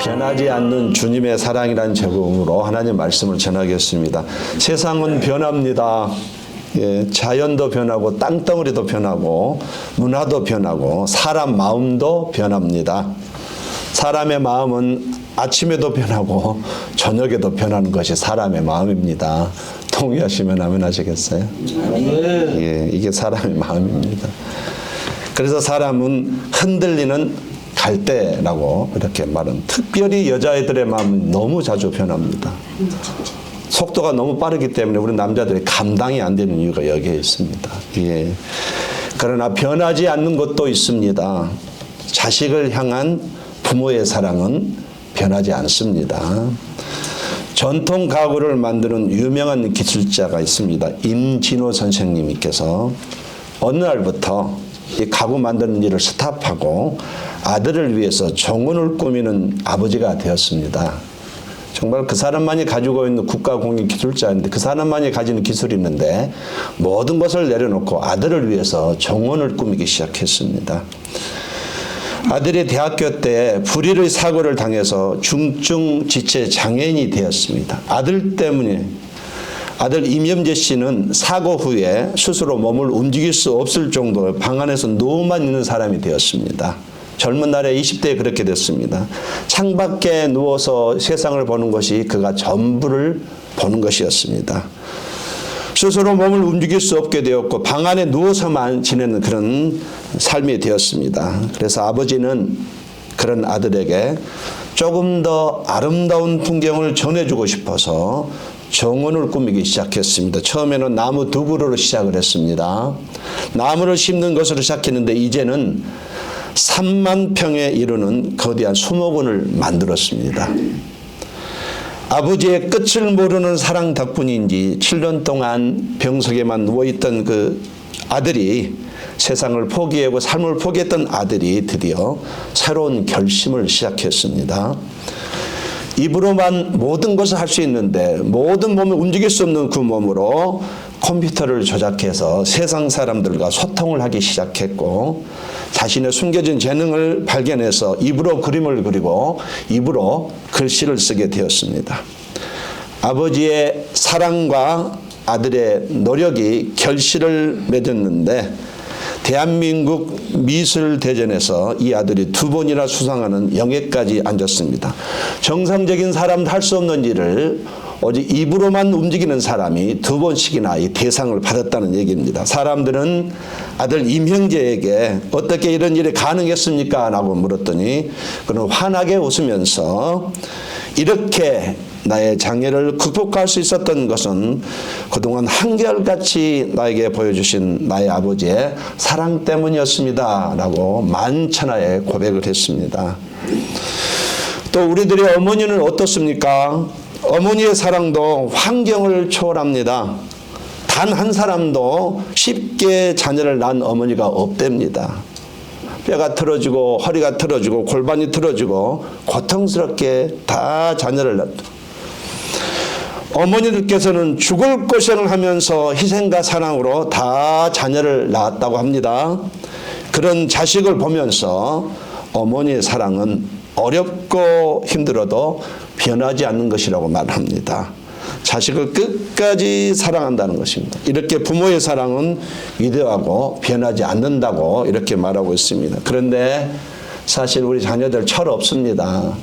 변하지 않는 주님의 사랑이라는 제목으로 하나님 말씀을 전하겠습니다. 세상은 변합니다. 예, 자연도 변하고 땅덩어리도 변하고 문화도 변하고 사람 마음도 변합니다. 사람의 마음은 아침에도 변하고 저녁에도 변하는 것이 사람의 마음입니다. 동의하시면 아멘 하시겠어요? 예, 이게 사람의 마음입니다. 그래서 사람은 흔들리는 갈대라고 이렇게 말은, 특별히 여자애들의 마음은 너무 자주 변합니다. 속도가 너무 빠르기 때문에 우리 남자들이 감당이 안 되는 이유가 여기에 있습니다. 예. 그러나 변하지 않는 것도 있습니다. 자식을 향한 부모의 사랑은 변하지 않습니다. 전통 가구를 만드는 유명한 기술자가 있습니다. 임진호 선생님께서 어느 날부터 이 가구 만드는 일을 스탑하고 아들을 위해서 정원을 꾸미는 아버지가 되었습니다. 정말 그 사람만이 가지고 있는 국가공인 기술자인데, 그 사람만이 가지는 기술이 있는데 모든 것을 내려놓고 아들을 위해서 정원을 꾸미기 시작했습니다. 아들이 대학교 때 불의의 사고를 당해서 중증 지체 장애인이 되었습니다. 아들 때문에. 아들 임영재 씨는 사고 후에 스스로 몸을 움직일 수 없을 정도로 방 안에서 누워만 있는 사람이 되었습니다. 젊은 날에 20대에 그렇게 됐습니다. 창밖에 누워서 세상을 보는 것이 그가 전부를 보는 것이었습니다. 스스로 몸을 움직일 수 없게 되었고 방 안에 누워서만 지내는 그런 삶이 되었습니다. 그래서 아버지는 그런 아들에게 조금 더 아름다운 풍경을 전해주고 싶어서 정원을 꾸미기 시작했습니다. 처음에는 나무 두 그루로 시작을 했습니다. 나무를 심는 것으로 시작했는데 이제는 3만 평에 이르는 거대한 수목원을 만들었습니다. 아버지의 끝을 모르는 사랑 덕분인지 7년 동안 병석에만 누워있던 그 아들이, 세상을 포기하고 삶을 포기했던 아들이 드디어 새로운 결심을 시작했습니다. 입으로만 모든 것을 할 수 있는데 모든 몸을 움직일 수 없는 그 몸으로 컴퓨터를 조작해서 세상 사람들과 소통을 하기 시작했고, 자신의 숨겨진 재능을 발견해서 입으로 그림을 그리고 입으로 글씨를 쓰게 되었습니다. 아버지의 사랑과 아들의 노력이 결실을 맺었는데, 대한민국 미술대전에서 이 아들이 2번이나 수상하는 영예까지 앉았습니다. 정상적인 사람도 할 수 없는 일을 오직 입으로만 움직이는 사람이 2번씩이나 이 대상을 받았다는 얘기입니다. 사람들은 아들 임형재에게 어떻게 이런 일이 가능했습니까? 라고 물었더니 그는 환하게 웃으면서, 이렇게 나의 장애를 극복할 수 있었던 것은 그동안 한결같이 나에게 보여주신 나의 아버지의 사랑 때문이었습니다. 라고 만천하에 고백을 했습니다. 또 우리들의 어머니는 어떻습니까? 어머니의 사랑도 환경을 초월합니다. 단 한 사람도 쉽게 자녀를 낳은 어머니가 없답니다. 뼈가 틀어지고 허리가 틀어지고 골반이 틀어지고 고통스럽게 다 자녀를 낳다. 어머니들께서는 죽을 고생을 하면서 희생과 사랑으로 다 자녀를 낳았다고 합니다. 그런 자식을 보면서 어머니의 사랑은 어렵고 힘들어도 변하지 않는 것이라고 말합니다. 자식을 끝까지 사랑한다는 것입니다. 이렇게 부모의 사랑은 위대하고 변하지 않는다고 이렇게 말하고 있습니다. 그런데 사실 우리 자녀들 철없습니다.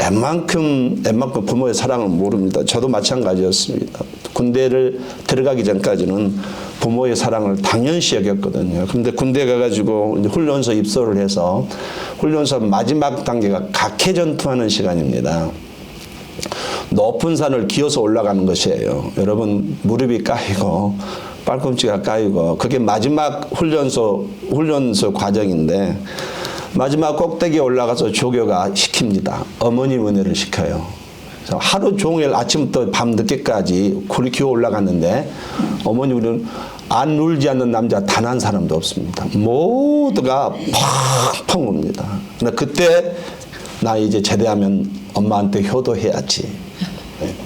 웬만큼 부모의 사랑을 모릅니다. 저도 마찬가지였습니다. 군대를 들어가기 전까지는 부모의 사랑을 당연시 여겼거든요. 그런데 군대 가가지고 훈련소 입소를 해서 훈련소 마지막 단계가 각해전투하는 시간입니다. 높은 산을 기어서 올라가는 것이에요. 여러분, 무릎이 까이고 팔꿈치가 까이고, 그게 마지막 훈련소 과정인데, 마지막 꼭대기에 올라가서 조교가 시킵니다. 어머님 은혜를 시켜요. 그래서 하루 종일 아침부터 밤 늦게까지 굴이 기어 올라갔는데, 어머니 우리는 안 울지 않는 남자 단 한 사람도 없습니다. 모두가 펑펑 웁니다. 근데 그때 나 이제 제대하면 엄마한테 효도해야지.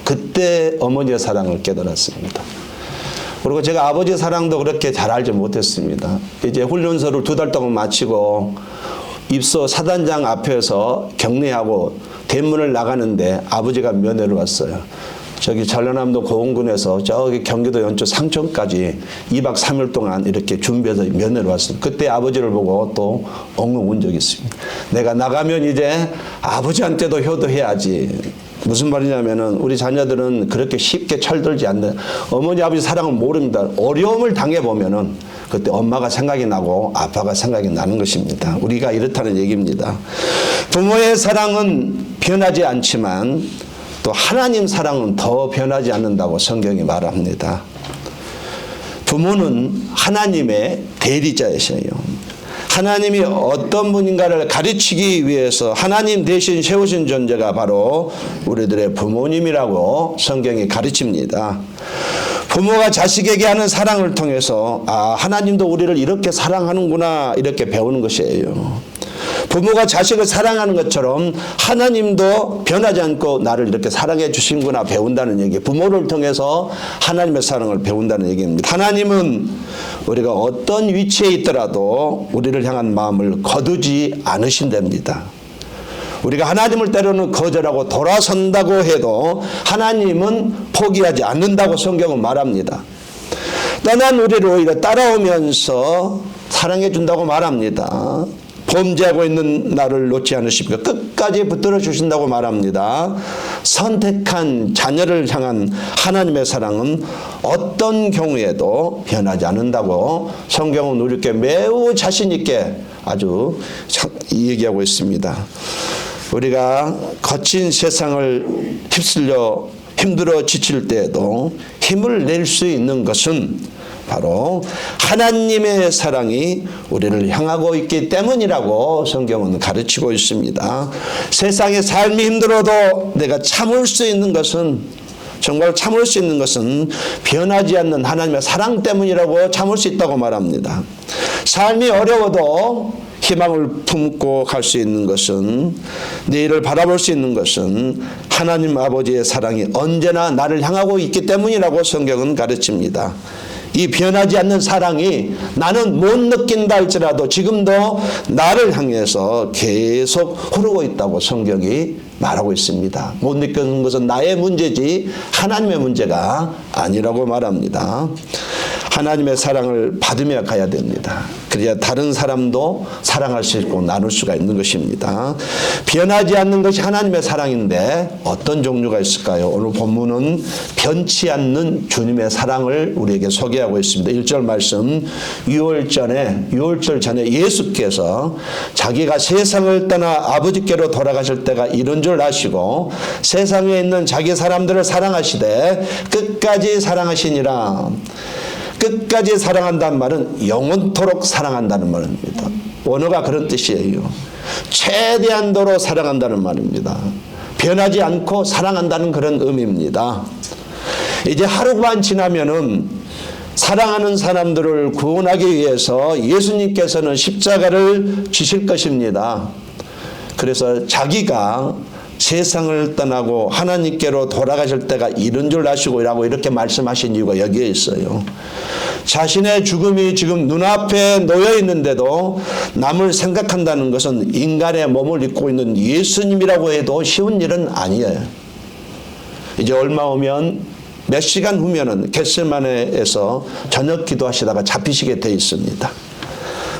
그때 어머니의 사랑을 깨달았습니다. 그리고 제가 아버지 사랑도 그렇게 잘 알지 못했습니다. 이제 훈련소를 2달 동안 마치고 입소 사단장 앞에서 격리하고 대문을 나가는데 아버지가 면회를 왔어요. 저기 전라남도 고흥군에서 저기 경기도 연초 상천까지 2박 3일 동안 이렇게 준비해서 면회를 왔습니다. 그때 아버지를 보고 또 엉엉 운 적이 있습니다. 내가 나가면 이제 아버지한테도 효도해야지. 무슨 말이냐면은 우리 자녀들은 그렇게 쉽게 철들지 않는, 어머니 아버지 사랑을 모릅니다. 어려움을 당해보면은 그때 엄마가 생각이 나고 아빠가 생각이 나는 것입니다. 우리가 이렇다는 얘기입니다. 부모의 사랑은 변하지 않지만 또 하나님 사랑은 더 변하지 않는다고 성경이 말합니다. 부모는 하나님의 대리자이세요. 하나님이 어떤 분인가를 가르치기 위해서 하나님 대신 세우신 존재가 바로 우리들의 부모님이라고 성경이 가르칩니다. 부모가 자식에게 하는 사랑을 통해서 하나님도 우리를 이렇게 사랑하는구나 이렇게 배우는 것이에요. 부모가 자식을 사랑하는 것처럼 하나님도 변하지 않고 나를 이렇게 사랑해 주신구나 배운다는 얘기. 부모를 통해서 하나님의 사랑을 배운다는 얘기입니다. 하나님은 우리가 어떤 위치에 있더라도 우리를 향한 마음을 거두지 않으신답니다. 우리가 하나님을 때로는 거절하고 돌아선다고 해도 하나님은 포기하지 않는다고 성경은 말합니다. 떠난 우리를 오히려 따라오면서 사랑해 준다고 말합니다. 범죄하고 있는 나를 놓지 않으십니까? 끝까지 붙들어 주신다고 말합니다. 선택한 자녀를 향한 하나님의 사랑은 어떤 경우에도 변하지 않는다고 성경은 우리께 매우 자신 있게 아주 얘기하고 있습니다. 우리가 거친 세상을 휩쓸려 힘들어 지칠 때에도 힘을 낼 수 있는 것은 바로 하나님의 사랑이 우리를 향하고 있기 때문이라고 성경은 가르치고 있습니다. 세상의 삶이 힘들어도 내가 참을 수 있는 것은, 정말 참을 수 있는 것은 변하지 않는 하나님의 사랑 때문이라고 참을 수 있다고 말합니다. 삶이 어려워도 희망을 품고 갈 수 있는 것은, 내일을 바라볼 수 있는 것은 하나님 아버지의 사랑이 언제나 나를 향하고 있기 때문이라고 성경은 가르칩니다. 이 변하지 않는 사랑이 나는 못 느낀다 할지라도 지금도 나를 향해서 계속 흐르고 있다고 성경이 말하고 있습니다. 못 느끼는 것은 나의 문제지 하나님의 문제가 아니라고 말합니다. 하나님의 사랑을 받으며 가야 됩니다. 그래야 다른 사람도 사랑할 수 있고 나눌 수가 있는 것입니다. 변하지 않는 것이 하나님의 사랑인데 어떤 종류가 있을까요? 오늘 본문은 변치 않는 주님의 사랑을 우리에게 소개하고 있습니다. 1절 말씀, 유월절 전에 예수께서 자기가 세상을 떠나 아버지께로 돌아가실 때가 이런 줄 아시고 세상에 있는 자기 사람들을 사랑하시되 끝까지 사랑하시니라. 끝까지 사랑한다는 말은 영원토록 사랑한다는 말입니다. 원어가 그런 뜻이에요. 최대한도로 사랑한다는 말입니다. 변하지 않고 사랑한다는 그런 의미입니다. 이제 하루만 지나면은 사랑하는 사람들을 구원하기 위해서 예수님께서는 십자가를 지실 것입니다. 그래서 자기가 세상을 떠나고 하나님께로 돌아가실 때가 이른 줄 아시고라고 이렇게 말씀하신 이유가 여기에 있어요. 자신의 죽음이 지금 눈앞에 놓여 있는데도 남을 생각한다는 것은 인간의 몸을 입고 있는 예수님이라고 해도 쉬운 일은 아니에요. 이제 얼마 오면 몇 시간 후면은 겟세마네에서 저녁 기도하시다가 잡히시게 돼 있습니다.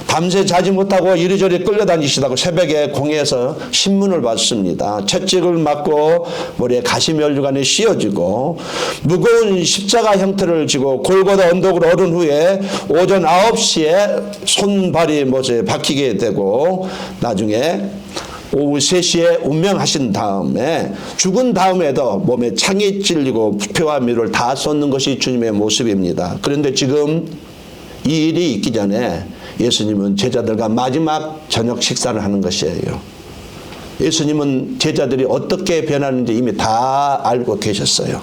밤새 자지 못하고 이리저리 끌려다니시다가 새벽에 공회에서 신문을 받습니다. 채찍을 맞고 머리에 가시면류관이 씌어지고 무거운 십자가 형태를 지고 골고다 언덕으로 오른 후에 오전 9시에 손발이 못에 박히게 되고 나중에 오후 3시에 운명하신 다음에 죽은 다음에도 몸에 창이 찔리고 부패와 미를 다 쏟는 것이 주님의 모습입니다. 그런데 지금 이 일이 있기 전에 예수님은 제자들과 마지막 저녁 식사를 하는 것이에요. 예수님은 제자들이 어떻게 변하는지 이미 다 알고 계셨어요.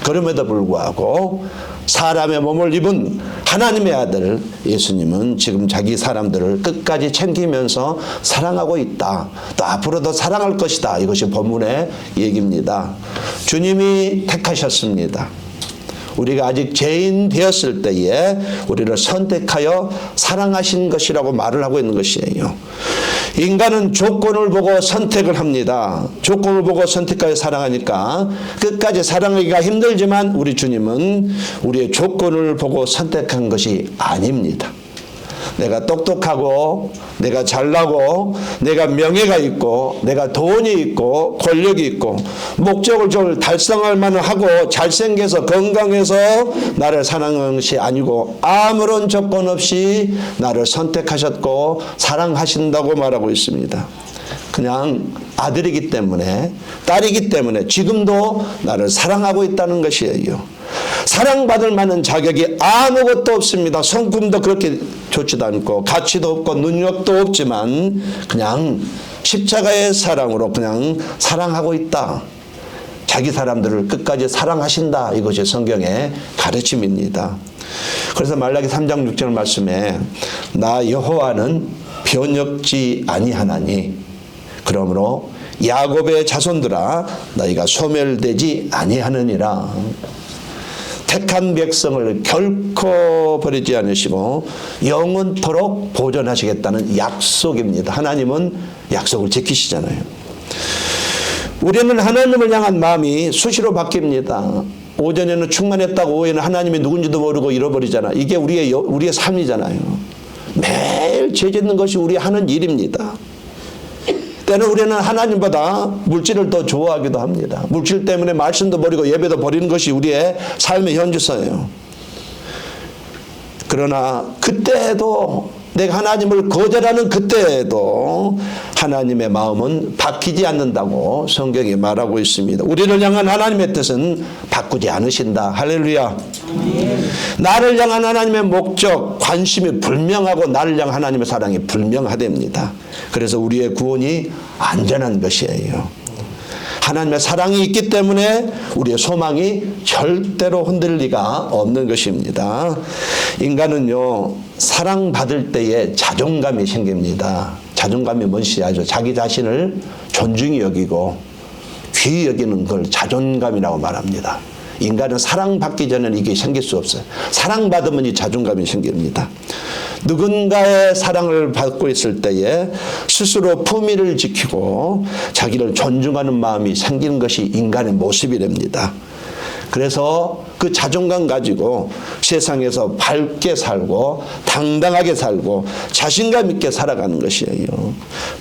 그럼에도 불구하고 사람의 몸을 입은 하나님의 아들 예수님은 지금 자기 사람들을 끝까지 챙기면서 사랑하고 있다. 또 앞으로도 사랑할 것이다. 이것이 본문의 얘기입니다. 주님이 택하셨습니다. 우리가 아직 죄인 되었을 때에 우리를 선택하여 사랑하신 것이라고 말을 하고 있는 것이에요. 인간은 조건을 보고 선택을 합니다. 조건을 보고 선택하여 사랑하니까 끝까지 사랑하기가 힘들지만 우리 주님은 우리의 조건을 보고 선택한 것이 아닙니다. 내가 똑똑하고 내가 잘나고 내가 명예가 있고 내가 돈이 있고 권력이 있고 목적을 좀 달성할 만하고 잘생겨서 건강해서 나를 사랑하는 것이 아니고 아무런 조건 없이 나를 선택하셨고 사랑하신다고 말하고 있습니다. 그냥 아들이기 때문에 딸이기 때문에 지금도 나를 사랑하고 있다는 것이에요. 사랑받을 만한 자격이 아무것도 없습니다. 성품도 그렇게 좋지도 않고 가치도 없고 능력도 없지만 그냥 십자가의 사랑으로 그냥 사랑하고 있다. 자기 사람들을 끝까지 사랑하신다. 이것이 성경의 가르침입니다. 그래서 말라기 3장 6절 말씀에 나 여호와는 변혁지 아니하나니 그러므로 야곱의 자손들아 너희가 소멸되지 아니하느니라. 택한 백성을 결코 버리지 않으시고 영원토록 보존하시겠다는 약속입니다. 하나님은 약속을 지키시잖아요. 우리는 하나님을 향한 마음이 수시로 바뀝니다. 오전에는 충만했다고 오후에는 하나님이 누군지도 모르고 잃어버리잖아. 이게 우리의 삶이잖아요. 매일 죄 짓는 것이 우리 하는 일입니다. 때는 우리는 하나님보다 물질을 더 좋아하기도 합니다. 물질 때문에 말씀도 버리고 예배도 버리는 것이 우리의 삶의 현주소예요. 그러나 그때도 내가 하나님을 거절하는 그때에도 하나님의 마음은 바뀌지 않는다고 성경이 말하고 있습니다. 우리를 향한 하나님의 뜻은 바꾸지 않으신다. 할렐루야. 나를 향한 하나님의 목적, 관심이 불명하고 나를 향한 하나님의 사랑이 불명하답니다. 그래서 우리의 구원이 안전한 것이에요. 하나님의 사랑이 있기 때문에 우리의 소망이 절대로 흔들 리가 없는 것입니다. 인간은요, 사랑받을 때에 자존감이 생깁니다. 자존감이 뭔지 알죠? 자기 자신을 존중히 여기고 귀히 여기는 걸 자존감이라고 말합니다. 인간은 사랑받기 전에는 이게 생길 수 없어요. 사랑받으면 이 자존감이 생깁니다. 누군가의 사랑을 받고 있을 때에 스스로 품위를 지키고 자기를 존중하는 마음이 생기는 것이 인간의 모습이 됩니다. 그래서 그 자존감 가지고 세상에서 밝게 살고 당당하게 살고 자신감 있게 살아가는 것이에요.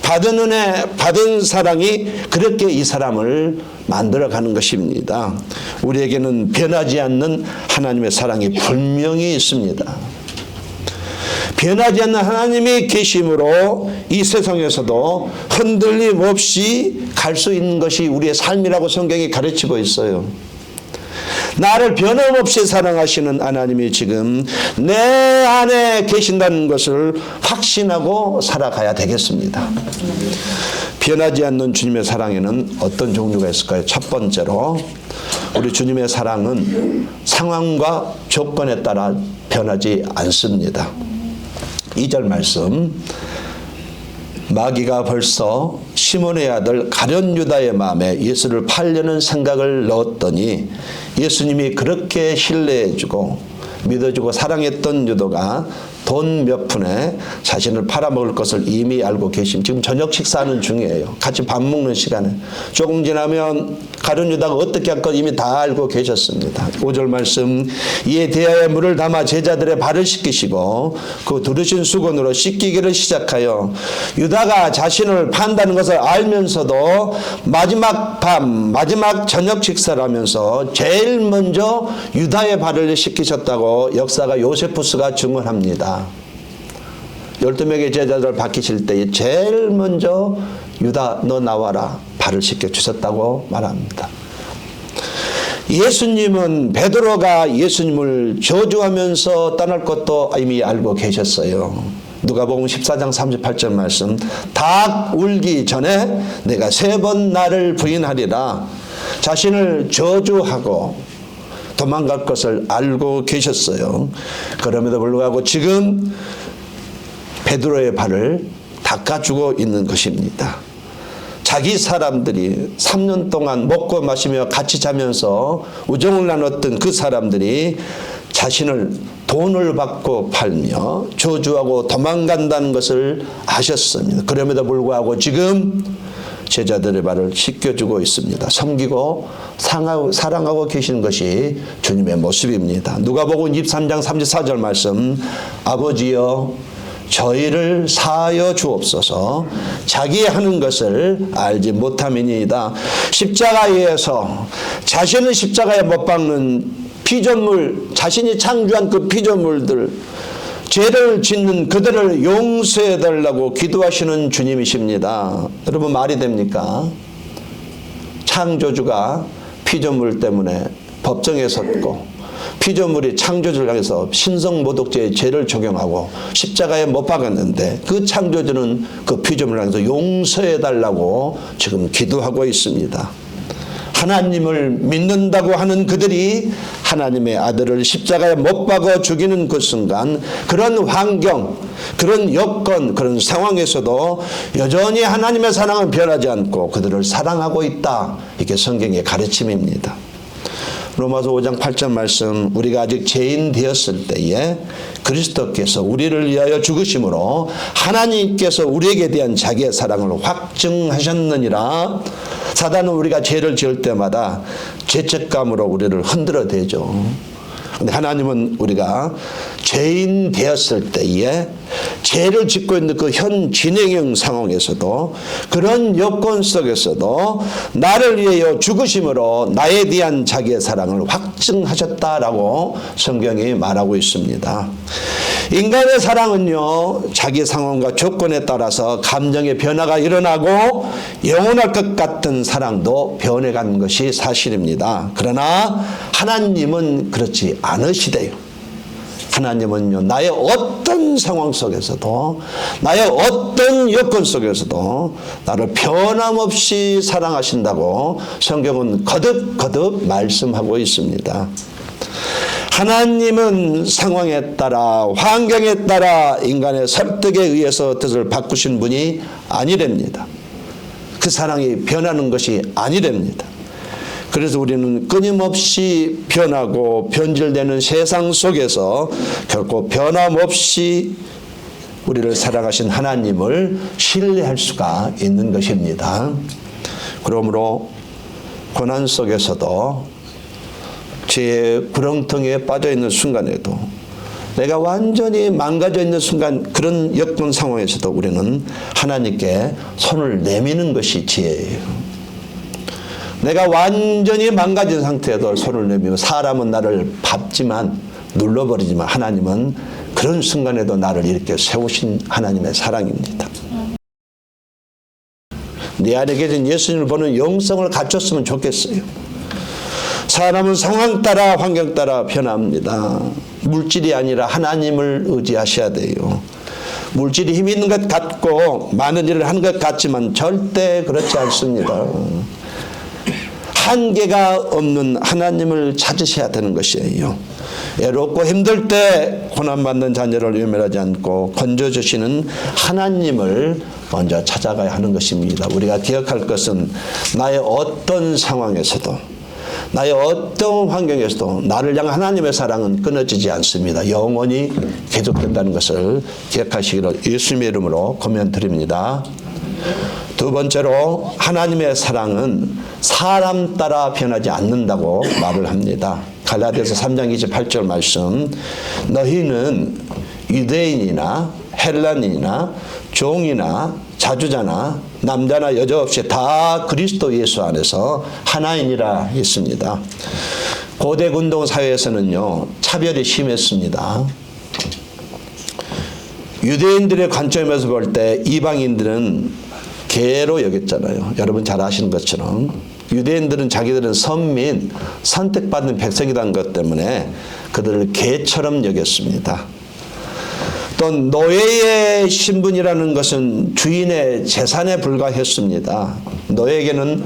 받은 은혜, 받은 사랑이 그렇게 이 사람을 만들어가는 것입니다. 우리에게는 변하지 않는 하나님의 사랑이 분명히 있습니다. 변하지 않는 하나님이 계심으로 이 세상에서도 흔들림 없이 갈 수 있는 것이 우리의 삶이라고 성경이 가르치고 있어요. 나를 변함없이 사랑하시는 하나님이 지금 내 안에 계신다는 것을 확신하고 살아가야 되겠습니다. 변하지 않는 주님의 사랑에는 어떤 종류가 있을까요? 첫 번째로 우리 주님의 사랑은 상황과 조건에 따라 변하지 않습니다. 2절 말씀, 마귀가 벌써 시몬의 아들 가룟 유다의 마음에 예수를 팔려는 생각을 넣었더니 예수님이 그렇게 신뢰해주고 믿어주고 사랑했던 유다가 돈 몇 푼에 자신을 팔아먹을 것을 이미 알고 계심. 지금 저녁 식사하는 중이에요. 같이 밥 먹는 시간에. 조금 지나면 가룟 유다가 어떻게 할 것 이미 다 알고 계셨습니다. 5절 말씀, 이에 대하여 물을 담아 제자들의 발을 씻기시고 그 두르신 수건으로 씻기기를 시작하여 유다가 자신을 판다는 것을 알면서도 마지막 밤, 마지막 저녁 식사를 하면서 제일 먼저 유다의 발을 씻기셨다고 역사가 요세푸스가 증언합니다. 12명의 제자들을 바뀌실 때에 제일 먼저 유다 너 나와라 발을 씻겨 주셨다고 말합니다. 예수님은 베드로가 예수님을 저주하면서 떠날 것도 이미 알고 계셨어요. 누가복음 14장 38절 말씀, 닭 울기 전에 내가 3번 나를 부인하리라 자신을 저주하고 도망갈 것을 알고 계셨어요. 그럼에도 불구하고 지금 베드로의 발을 닦아주고 있는 것입니다. 자기 사람들이 3년 동안 먹고 마시며 같이 자면서 우정을 나눴던 그 사람들이 자신을 돈을 받고 팔며 저주하고 도망간다는 것을 아셨습니다. 그럼에도 불구하고 지금 제자들의 발을 씻겨주고 있습니다. 섬기고 사랑하고 계시는 것이 주님의 모습입니다. 누가복음 23장 34절 말씀, 아버지여 저희를 사하여 주옵소서. 자기 하는 것을 알지 못함이니이다. 십자가에서 자신을 십자가에 못 박는 피조물, 자신이 창조한 그 피조물들, 죄를 짓는 그들을 용서해 달라고 기도하시는 주님이십니다. 여러분 말이 됩니까? 창조주가 피조물 때문에 법정에 섰고 피조물이 창조주를 향해서 신성모독죄의 죄를 적용하고 십자가에 못 박았는데 그 창조주는 그 피조물을 향해서 용서해 달라고 지금 기도하고 있습니다. 하나님을 믿는다고 하는 그들이 하나님의 아들을 십자가에 못 박아 죽이는 그 순간, 그런 환경, 그런 여건, 그런 상황에서도 여전히 하나님의 사랑은 변하지 않고 그들을 사랑하고 있다. 이게 성경의 가르침입니다. 로마서 5장 8절 말씀, 우리가 아직 죄인 되었을 때에 그리스도께서 우리를 위하여 죽으심으로 하나님께서 우리에게 대한 자기의 사랑을 확증하셨느니라. 사단은 우리가 죄를 지을 때마다 죄책감으로 우리를 흔들어대죠. 근데 하나님은 우리가 죄인 되었을 때에 죄를 짓고 있는 그 현 진행형 상황에서도, 그런 여건 속에서도 나를 위하여 죽으심으로 나에 대한 자기의 사랑을 확증하셨다라고 성경이 말하고 있습니다. 인간의 사랑은요, 자기 상황과 조건에 따라서 감정의 변화가 일어나고 영원할 것 같은 사랑도 변해가는 것이 사실입니다. 그러나 하나님은 그렇지 않으시대요. 하나님은요, 나의 어떤 상황 속에서도, 나의 어떤 여건 속에서도 나를 변함없이 사랑하신다고 성경은 거듭거듭 말씀하고 있습니다. 하나님은 상황에 따라, 환경에 따라 인간의 설득에 의해서 뜻을 바꾸신 분이 아니랍니다. 그 사랑이 변하는 것이 아니랍니다. 그래서 우리는 끊임없이 변하고 변질되는 세상 속에서 결코 변함없이 우리를 사랑하신 하나님을 신뢰할 수가 있는 것입니다. 그러므로 고난 속에서도 죄의 구렁텅이에 빠져있는 순간에도, 내가 완전히 망가져 있는 순간, 그런 여건 상황에서도 우리는 하나님께 손을 내미는 것이 지혜예요. 내가 완전히 망가진 상태에도 손을 내밀고, 사람은 나를 밟지만, 눌러버리지만 하나님은 그런 순간에도 나를 이렇게 세우신 하나님의 사랑입니다. 내 안에 계신 예수님을 보는 영성을 갖췄으면 좋겠어요. 사람은 상황 따라 환경 따라 변합니다. 물질이 아니라 하나님을 의지하셔야 돼요. 물질이 힘 있는 것 같고 많은 일을 하는 것 같지만 절대 그렇지 않습니다. 한계가 없는 하나님을 찾으셔야 되는 것이에요. 외롭고 힘들 때 고난받는 자녀를 외면하지 않고 건져주시는 하나님을 먼저 찾아가야 하는 것입니다. 우리가 기억할 것은 나의 어떤 상황에서도, 나의 어떤 환경에서도 나를 향한 하나님의 사랑은 끊어지지 않습니다. 영원히 계속된다는 것을 기억하시기를 예수님의 이름으로 권면드립니다. 두 번째로, 하나님의 사랑은 사람 따라 변하지 않는다고 말을 합니다. 갈라디아서 3장 28절 말씀, 너희는 유대인이나 헬라인이나 종이나 자주자나 남자나 여자 없이 다 그리스도 예수 안에서 하나이니라 했습니다. 고대 군동 사회에서는요, 차별이 심했습니다. 유대인들의 관점에서 볼 때 이방인들은 개로 여겼잖아요. 여러분 잘 아시는 것처럼 유대인들은 자기들은 선민, 선택받은 백성이라는 것 때문에 그들을 개처럼 여겼습니다. 또 노예의 신분이라는 것은 주인의 재산에 불과했습니다. 노예에게는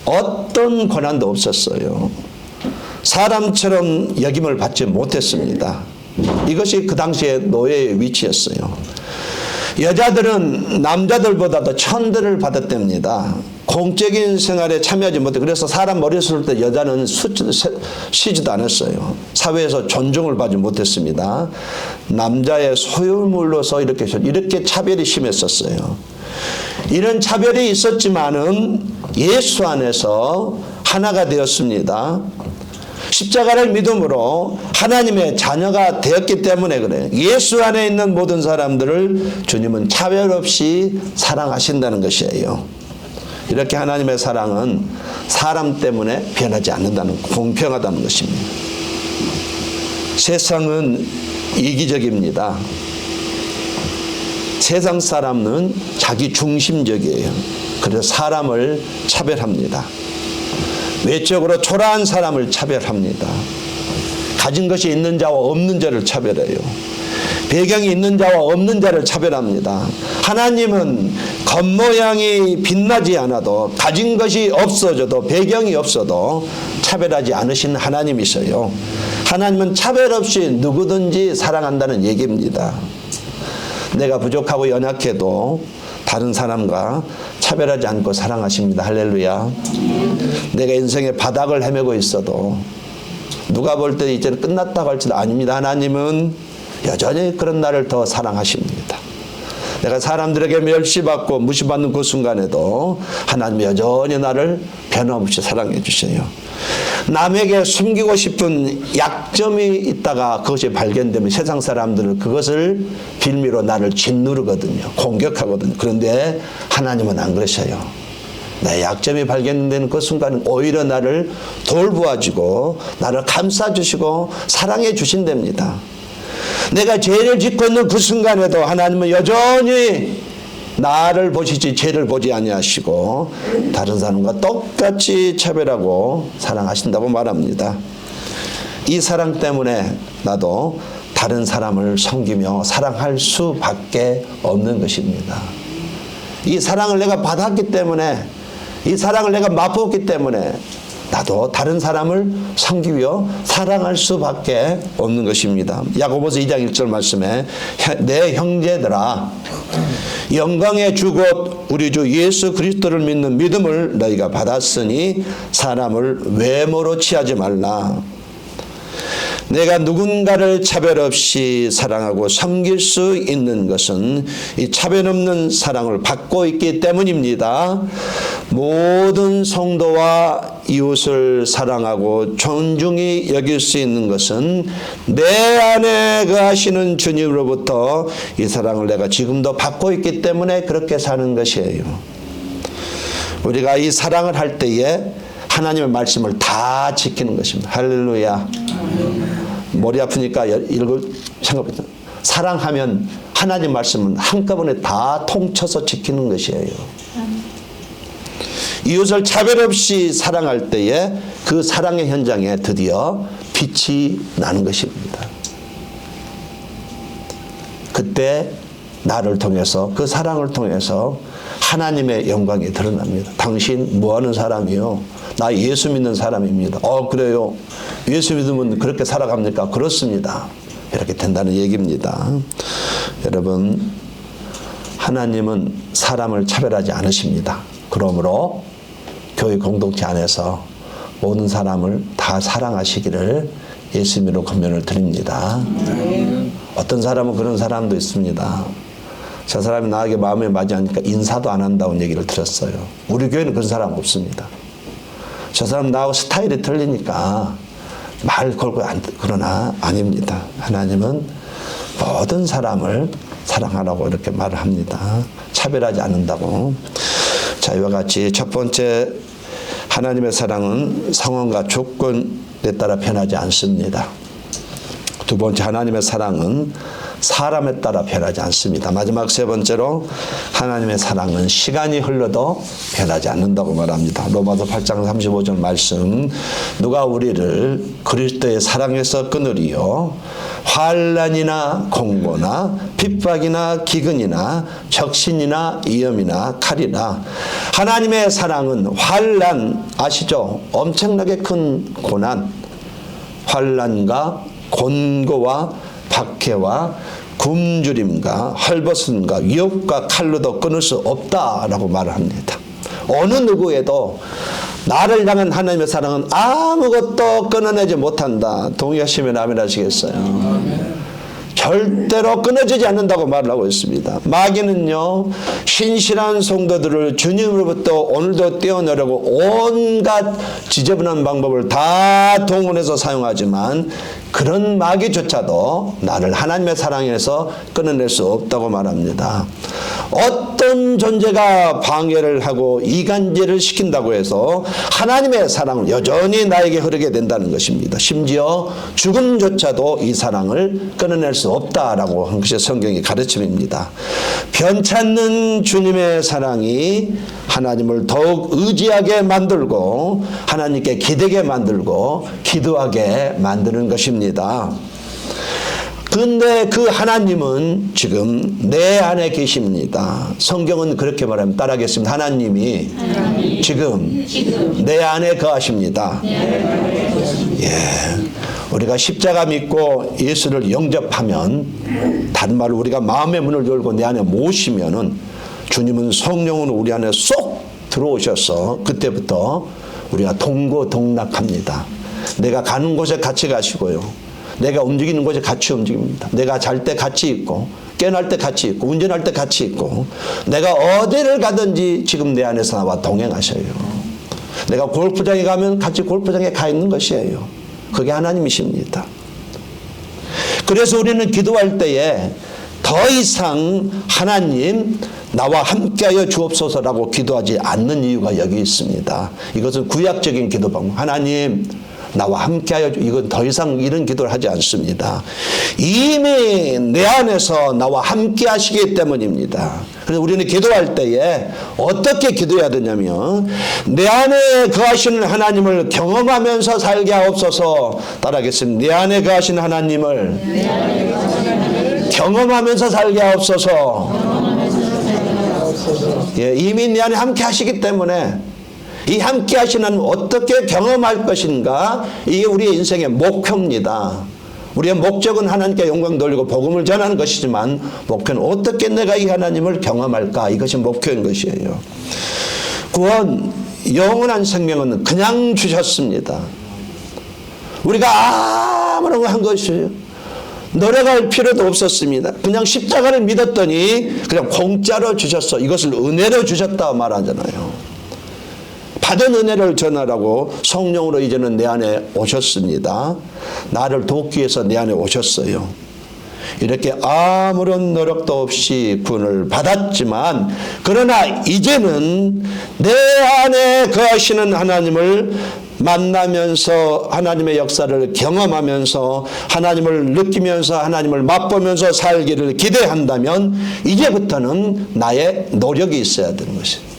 어떤 권한도 없었어요. 사람처럼 역임을 받지 못했습니다. 이것이 그 당시의 노예의 위치였어요. 여자들은 남자들보다도 천대를 받았답니다. 공적인 생활에 참여하지 못해. 그래서 사람 머리 쓸 때 여자는 쉬지도 않았어요. 사회에서 존중을 받지 못했습니다. 남자의 소유물로서 이렇게 차별이 심했었어요. 이런 차별이 있었지만은 예수 안에서 하나가 되었습니다. 십자가를 믿음으로 하나님의 자녀가 되었기 때문에 그래요. 예수 안에 있는 모든 사람들을 주님은 차별 없이 사랑하신다는 것이에요. 이렇게 하나님의 사랑은 사람 때문에 변하지 않는다는, 공평하다는 것입니다. 세상은 이기적입니다. 세상 사람은 자기 중심적이에요. 그래서 사람을 차별합니다. 외적으로 초라한 사람을 차별합니다. 가진 것이 있는 자와 없는 자를 차별해요. 배경이 있는 자와 없는 자를 차별합니다. 하나님은 겉모양이 빛나지 않아도, 가진 것이 없어져도, 배경이 없어도 차별하지 않으신 하나님이세요. 하나님은 차별 없이 누구든지 사랑한다는 얘기입니다. 내가 부족하고 연약해도 다른 사람과 차별하지 않고 사랑하십니다. 할렐루야. 내가 인생의 바닥을 헤매고 있어도 누가 볼 때 이제는 끝났다고 할지도 아닙니다. 하나님은 여전히 그런 나를 더 사랑하십니다. 내가 사람들에게 멸시받고 무시받는 그 순간에도 하나님은 여전히 나를 변함없이 사랑해 주셔요. 남에게 숨기고 싶은 약점이 있다가 그것이 발견되면 세상 사람들은 그것을 빌미로 나를 짓누르거든요. 공격하거든요. 그런데 하나님은 안 그러셔요. 내 약점이 발견되는 그 순간은 오히려 나를 돌보아주고 나를 감싸주시고 사랑해 주신답니다. 내가 죄를 짓고 있는 그 순간에도 하나님은 여전히 나를 보시지 죄를 보지 아니하시고 다른 사람과 똑같이 차별하고 사랑하신다고 말합니다. 이 사랑 때문에 나도 다른 사람을 섬기며 사랑할 수밖에 없는 것입니다. 이 사랑을 내가 받았기 때문에, 이 사랑을 내가 맛보았기 때문에 나도 다른 사람을 섬기며 사랑할 수밖에 없는 것입니다. 야고보서 2장 1절 말씀에 내 형제들아 영광의 주 곧 우리 주 예수 그리스도를 믿는 믿음을 너희가 받았으니 사람을 외모로 취하지 말라. 내가 누군가를 차별 없이 사랑하고 섬길 수 있는 것은 이 차별 없는 사랑을 받고 있기 때문입니다. 모든 성도와 이웃을 사랑하고 존중히 여길 수 있는 것은 내 안에 거하시는 주님으로부터 이 사랑을 내가 지금도 받고 있기 때문에 그렇게 사는 것이에요. 우리가 이 사랑을 할 때에 하나님의 말씀을 다 지키는 것입니다. 할렐루야. 머리 아프니까 생각해보세요. 사랑하면 하나님 말씀은 한꺼번에 다 통쳐서 지키는 것이에요. 이웃을 차별 없이 사랑할 때에 그 사랑의 현장에 드디어 빛이 나는 것입니다. 그때 나를 통해서, 그 사랑을 통해서 하나님의 영광이 드러납니다. 당신 뭐하는 사람이요? 나 예수 믿는 사람입니다. 그래요? 예수 믿으면 그렇게 살아갑니까? 그렇습니다. 이렇게 된다는 얘기입니다. 여러분, 하나님은 사람을 차별하지 않으십니다. 그러므로 교회 공동체 안에서 모든 사람을 다 사랑하시기를 예수님으로 권면을 드립니다. 어떤 사람은 그런 사람도 있습니다. 저 사람이 나에게 마음에 맞지 않으니까 인사도 안 한다는 얘기를 들었어요. 우리 교회는 그런 사람 없습니다. 저 사람 나하고 스타일이 틀리니까 말 걸고 그러나 아닙니다. 하나님은 모든 사람을 사랑하라고 이렇게 말을 합니다. 차별하지 않는다고. 자, 이와 같이 첫 번째, 하나님의 사랑은 상황과 조건에 따라 변하지 않습니다. 두 번째, 하나님의 사랑은 사람에 따라 변하지 않습니다. 마지막 세 번째로, 하나님의 사랑은 시간이 흘러도 변하지 않는다고 말합니다. 로마서 8장 35절 말씀, 누가 우리를 그리스도의 사랑에서 끊으리요? 환난이나 공고나 핍박이나 기근이나 적신이나 위험이나 칼이나. 하나님의 사랑은 환난, 아시죠? 엄청나게 큰 고난, 환난과 곤고와 박해와 굶주림과 헐벗음과 위협과 칼로도 끊을 수 없다라고 말을 합니다. 어느 누구에도 나를 향한 하나님의 사랑은 아무것도 끊어내지 못한다. 동의하시면 아멘 하시겠어요? 절대로 끊어지지 않는다고 말을 하고 있습니다. 마귀는요, 신실한 성도들을 주님으로부터 오늘도 떼어내려고 온갖 지저분한 방법을 다 동원해서 사용하지만 그런 마귀조차도 나를 하나님의 사랑에서 끊어낼 수 없다고 말합니다. 어떤 존재가 방해를 하고 이간질을 시킨다고 해서 하나님의 사랑은 여전히 나에게 흐르게 된다는 것입니다. 심지어 죽음조차도 이 사랑을 끊어낼 수 없다라고 한 것이 성경의 가르침입니다. 변찮는 주님의 사랑이 하나님을 더욱 의지하게 만들고 하나님께 기대게 만들고 기도하게 만드는 것입니다. 근데 그 하나님은 지금 내 안에 계십니다. 성경은 그렇게 말합니다. 따라하겠습니다. 하나님이 지금 내 안에 거하십니다. 예. 우리가 십자가 믿고 예수를 영접하면, 다른 말로 우리가 마음의 문을 열고 내 안에 모시면은 주님은 성령으로 우리 안에 쏙 들어오셔서 그때부터 우리가 동고동락합니다. 내가 가는 곳에 같이 가시고요. 내가 움직이는 곳에 같이 움직입니다. 내가 잘 때 같이 있고 깨어날 때 같이 있고 운전할 때 같이 있고 내가 어디를 가든지 지금 내 안에서 나와 동행하셔요. 내가 골프장에 가면 같이 골프장에 가 있는 것이에요. 그게 하나님이십니다. 그래서 우리는 기도할 때에 더 이상 하나님 나와 함께하여 주옵소서라고 기도하지 않는 이유가 여기 있습니다. 이것은 구약적인 기도 방법. 하나님 나와 함께하여 이건 더 이상 이런 기도를 하지 않습니다. 이미 내 안에서 나와 함께하시기 때문입니다. 그래서 우리는 기도할 때에 어떻게 기도해야 되냐면 내 안에 거하시는 하나님을 경험하면서 살게 하옵소서. 따라하겠습니다. 내 안에 거하시는 하나님을 경험하면서 살게 하옵소서. 예, 이미 내 안에 함께하시기 때문에 이 함께 하시는 하나님 어떻게 경험할 것인가, 이게 우리의 인생의 목표입니다. 우리의 목적은 하나님께 영광 돌리고 복음을 전하는 것이지만 목표는 어떻게 내가 이 하나님을 경험할까, 이것이 목표인 것이에요. 구원, 영원한 생명은 그냥 주셨습니다. 우리가 아무런 한 것이에요. 노력할 필요도 없었습니다. 그냥 십자가를 믿었더니 그냥 공짜로 주셨어. 이것을 은혜로 주셨다 말하잖아요. 받은 은혜를 전하라고 성령으로 이제는 내 안에 오셨습니다. 나를 돕기 위해서 내 안에 오셨어요. 이렇게 아무런 노력도 없이 구원을 받았지만 그러나 이제는 내 안에 거하시는 하나님을 만나면서 하나님의 역사를 경험하면서 하나님을 느끼면서 하나님을 맛보면서 살기를 기대한다면 이제부터는 나의 노력이 있어야 되는 것입니다.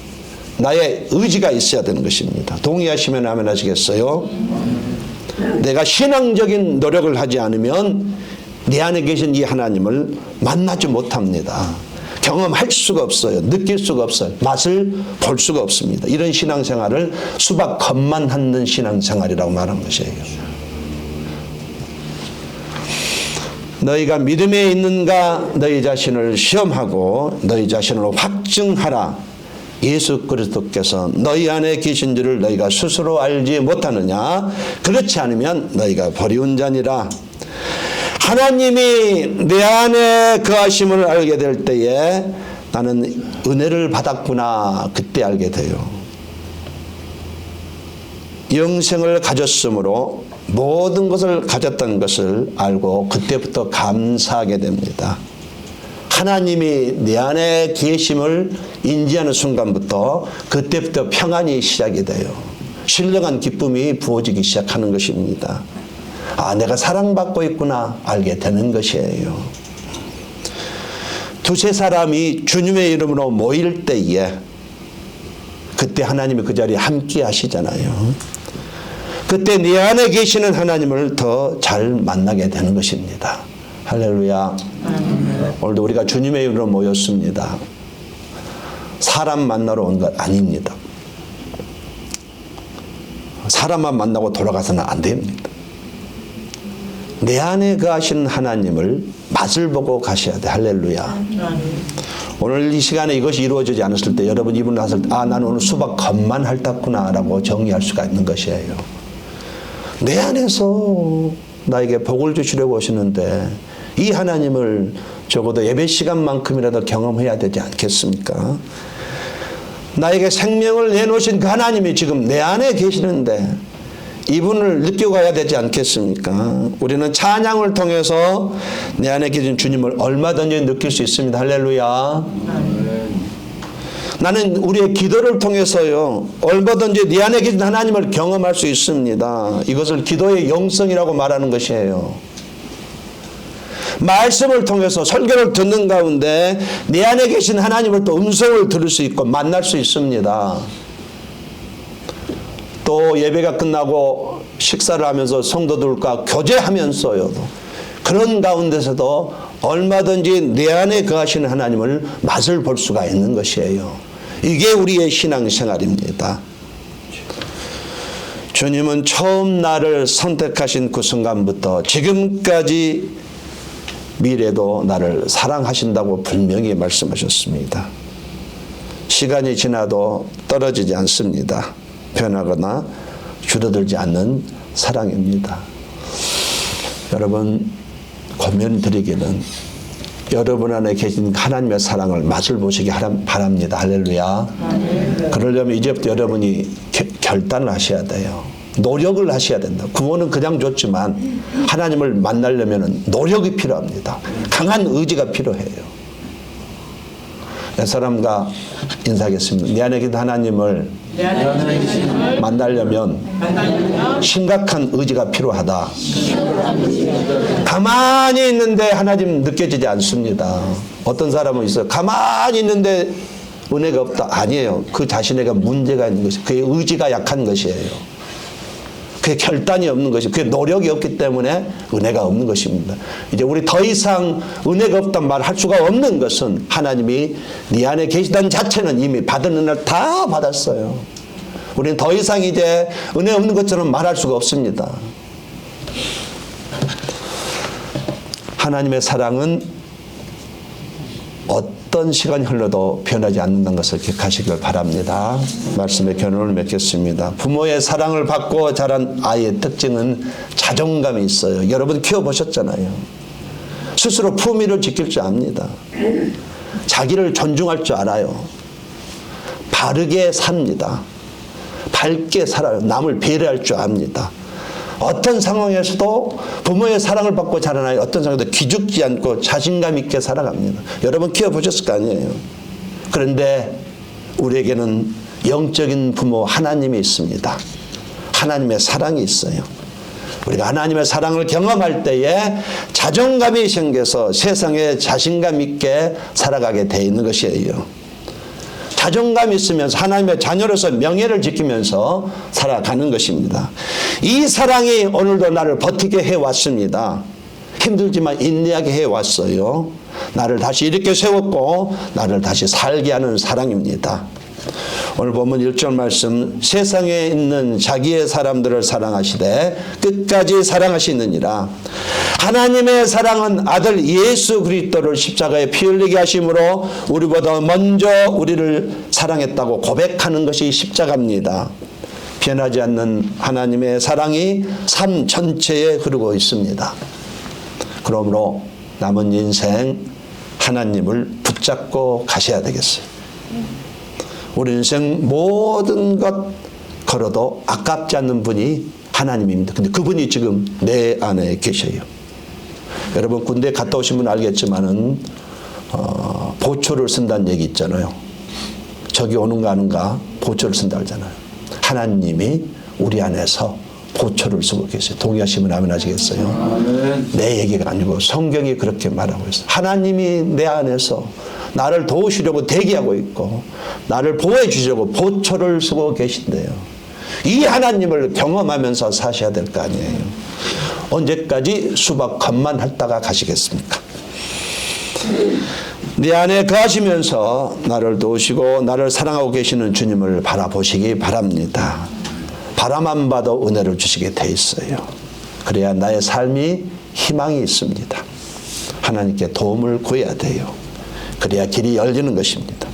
나의 의지가 있어야 되는 것입니다. 동의하시면 아멘 하시겠어요? 내가 신앙적인 노력을 하지 않으면 내 안에 계신 이 하나님을 만나지 못합니다. 경험할 수가 없어요. 느낄 수가 없어요. 맛을 볼 수가 없습니다. 이런 신앙생활을 수박 겉만 한는 신앙생활이라고 말한 것이에요. 너희가 믿음에 있는가 너희 자신을 시험하고 너희 자신을 확증하라. 예수 그리스도께서 너희 안에 계신 줄을 너희가 스스로 알지 못하느냐? 그렇지 않으면 너희가 버리운 자니라. 하나님이 내 안에 거하심을 알게 될 때에 나는 은혜를 받았구나, 그때 알게 돼요. 영생을 가졌으므로 모든 것을 가졌다는 것을 알고 그때부터 감사하게 됩니다. 하나님이 내 안에 계심을 인지하는 순간부터 그때부터 평안이 시작이 돼요. 신령한 기쁨이 부어지기 시작하는 것입니다. 아, 내가 사랑받고 있구나 알게 되는 것이에요. 두세 사람이 주님의 이름으로 모일 때에 그때 하나님이 그 자리에 함께 하시잖아요. 그때 내 안에 계시는 하나님을 더 잘 만나게 되는 것입니다. 할렐루야. 오늘도 우리가 주님의 이름으로 모였습니다. 사람 만나러 온 것 아닙니다. 사람만 만나고 돌아가서는 안 됩니다. 내 안에 거하시는 하나님을 맛을 보고 가셔야 돼. 할렐루야. 오늘 이 시간에 이것이 이루어지지 않았을 때 여러분 이분 왔을 때 나는 오늘 수박 겉만 핥았구나 라고 정리할 수가 있는 것이에요. 내 안에서 나에게 복을 주시려고 오시는데 이 하나님을 적어도 예배 시간만큼이라도 경험해야 되지 않겠습니까? 나에게 생명을 내놓으신 그 하나님이 지금 내 안에 계시는데 이분을 느껴가야 되지 않겠습니까? 우리는 찬양을 통해서 내 안에 계신 주님을 얼마든지 느낄 수 있습니다. 할렐루야. 나는 우리의 기도를 통해서요 얼마든지 내 안에 계신 하나님을 경험할 수 있습니다. 이것을 기도의 영성이라고 말하는 것이에요. 말씀을 통해서 설교를 듣는 가운데 내 안에 계신 하나님을 또 음성을 들을 수 있고 만날 수 있습니다. 또 예배가 끝나고 식사를 하면서 성도들과 교제하면서요 그런 가운데서도 얼마든지 내 안에 거하시는 하나님을 맛을 볼 수가 있는 것이에요. 이게 우리의 신앙생활입니다. 주님은 처음 나를 선택하신 그 순간부터 지금까지 미래도 나를 사랑하신다고 분명히 말씀하셨습니다. 시간이 지나도 떨어지지 않습니다. 변하거나 줄어들지 않는 사랑입니다. 여러분 권면드리기는 여러분 안에 계신 하나님의 사랑을 맛을 보시기 바랍니다. 할렐루야. 그러려면 이제부터 여러분이 결단을 하셔야 돼요. 노력을 하셔야 된다. 구원은 그냥 좋지만 하나님을 만나려면 노력이 필요합니다. 강한 의지가 필요해요. 내 사람과 인사하겠습니다. 내 안에 계신 하나님을 만나려면 심각한 의지가 필요하다. 가만히 있는데 하나님 느껴지지 않습니다. 어떤 사람은 있어요. 가만히 있는데 은혜가 없다. 아니에요. 그 자신에게 문제가 있는 것이 그의 의지가 약한 것이에요. 그게 결단이 없는 것이, 그게 노력이 없기 때문에 은혜가 없는 것입니다. 이제 우리 더 이상 은혜가 없단 말을 할 수가 없는 것은 하나님이 네 안에 계시다는 자체는 이미 받은 은혜를 다 받았어요. 우리는 더 이상 이제 은혜 없는 것처럼 말할 수가 없습니다. 하나님의 사랑은 어떤 시간이 흘러도 변하지 않는다는 것을 기억하시길 바랍니다. 말씀의 결론을 맺겠습니다. 부모의 사랑을 받고 자란 아이의 특징은 자존감이 있어요. 여러분 키워보셨잖아요. 스스로 품위를 지킬 줄 압니다. 자기를 존중할 줄 알아요. 바르게 삽니다. 밝게 살아요. 남을 배려할 줄 압니다. 어떤 상황에서도 부모의 사랑을 받고 자란 아이 어떤 상황에도 기죽지 않고 자신감 있게 살아갑니다. 여러분 키워보셨을 거 아니에요. 그런데 우리에게는 영적인 부모 하나님이 있습니다. 하나님의 사랑이 있어요. 우리가 하나님의 사랑을 경험할 때에 자존감이 생겨서 세상에 자신감 있게 살아가게 돼 있는 것이에요. 자존감이 있으면서 하나님의 자녀로서 명예를 지키면서 살아가는 것입니다. 이 사랑이 오늘도 나를 버티게 해왔습니다. 힘들지만 인내하게 해왔어요. 나를 다시 이렇게 세웠고 나를 다시 살게 하는 사랑입니다. 오늘 보면 1절 말씀, 세상에 있는 자기의 사람들을 사랑하시되 끝까지 사랑하시느니라. 하나님의 사랑은 아들 예수 그리스도를 십자가에 피 흘리게 하심으로 우리보다 먼저 우리를 사랑했다고 고백하는 것이 십자가입니다. 변하지 않는 하나님의 사랑이 삶 전체에 흐르고 있습니다. 그러므로 남은 인생 하나님을 붙잡고 가셔야 되겠어요. 우리 인생 모든 것 걸어도 아깝지 않는 분이 하나님입니다. 근데 그분이 지금 내 안에 계셔요. 여러분 군대 갔다 오신 분 알겠지만은 보초를 쓴다는 얘기 있잖아요. 저기 오는가 아는가 보초를 쓴다 하잖아요. 하나님이 우리 안에서 보초를 쓰고 계세요. 동의하시면 아멘 하시겠어요? 아멘. 내 얘기가 아니고 성경이 그렇게 말하고 있어요. 하나님이 내 안에서 나를 도우시려고 대기하고 있고 나를 보호해 주시려고 보초를 쓰고 계신대요. 이 하나님을 경험하면서 사셔야 될 거 아니에요. 언제까지 수박 겉만 핥다가 가시겠습니까? 네 안에 거하시면서 나를 도우시고 나를 사랑하고 계시는 주님을 바라보시기 바랍니다. 바라만 봐도 은혜를 주시게 돼 있어요. 그래야 나의 삶이 희망이 있습니다. 하나님께 도움을 구해야 돼요. 그래야 길이 열리는 것입니다.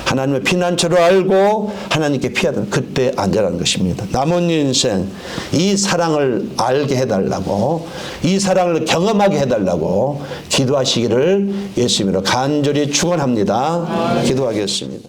하나님의 피난처로 알고 하나님께 피해야 되는 그때 안전한 것입니다. 남은 인생 이 사랑을 알게 해달라고, 이 사랑을 경험하게 해달라고 기도하시기를 예수님으로 간절히 축원합니다. 기도하겠습니다.